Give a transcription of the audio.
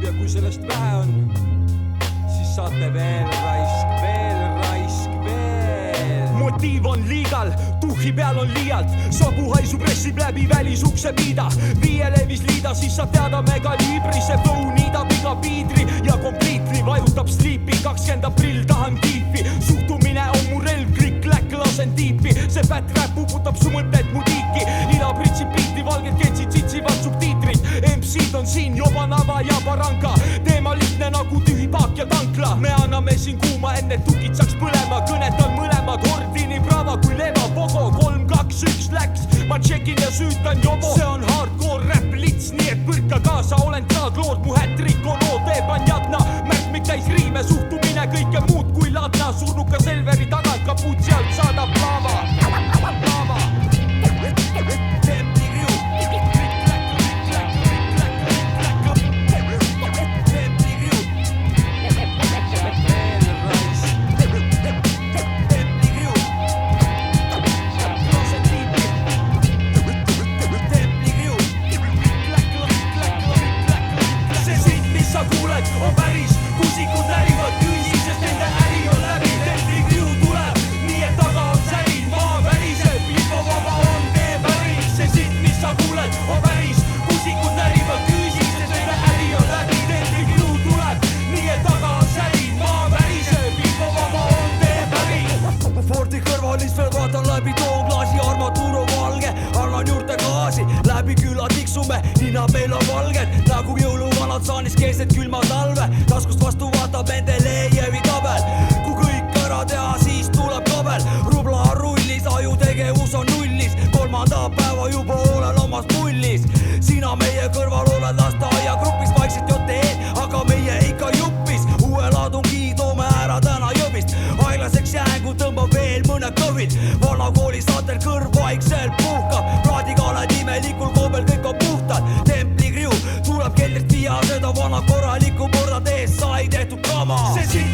ja kui sellest vähe on, siis saate veel raisk. Motiiv on liigal, tuhhi peal on liialt, sagu haisu pressib läbi välisukse piida. Viie levis liida, siis saad teada megaliibri, see flow niidab iga piidri ja kompliitli vajutab sleepi. 20. aprill tahan kiifi, suhtumine on mu relv, klikk-läkk, lasen tiipi. See fat rap uputab su mõtted mu tiiki, ila pritsib biiti, valged ketsid sitsivad subtiitrid. MC-d on siin, joba nava ja baranka, teema lihtne nagu tühi paak ja tankla. Me anname siin kuuma enne tukid saaks põlema, kõnetan mõlemad hordini brava kui leva pogo. 3, 2, 1 läks, ma tšekin ja süütan jobo. See on hardcore rap lits, nii et põrka kaasa, olen traadlord, mu hätrik on OD panjadna. Märkmik täis riime, suhtumine kõike muud kui ladna. Surnuka Selveri tagant, kapuutsi alt saadab lava. On päris, kusikud närivad küüsi, sest nende äri on läbi. Templi kriu tuleb, nii et taga on särin. Maa väriseb, infovaba on tee päris. See siit, mis sa kuuled, on päris, kusikud närivad küüsi, sest nende äri on läbi. Templi kriu tuleb, nii et taga on särin. Maa väriseb, infovaba on tee päris. Fordi kõrvalis veel vaatan läbi tooglaasi, armatuur on valge, annan juurde gaasi. Läbi küla tiksume, nina meil on valged, nagu jõuluvanad saanis keset külma talve. Taskust vastu vaatab nende Leievi tabel. Kui kõik ära teha, siis tuleb kabel. Rubla rullis, aju tegevus on nullis. 3. päeva juba olen omas pullis. Sina meie kõrval oled lasteaia grupis, vaikselt JTE, aga meie ikka juppis. Uue laadungi toome ära täna Jõbist. Aeglaseks jäägu tõmbab veel mõne kõvid. Vana kooli saatel kõrv vaikselt puhkab. Plaadiga oled imelikul koobel, kõik on puhtad. Templi kriu tuleb keldrist viia, seda vana korraliku murda tees sai tehtud kama. See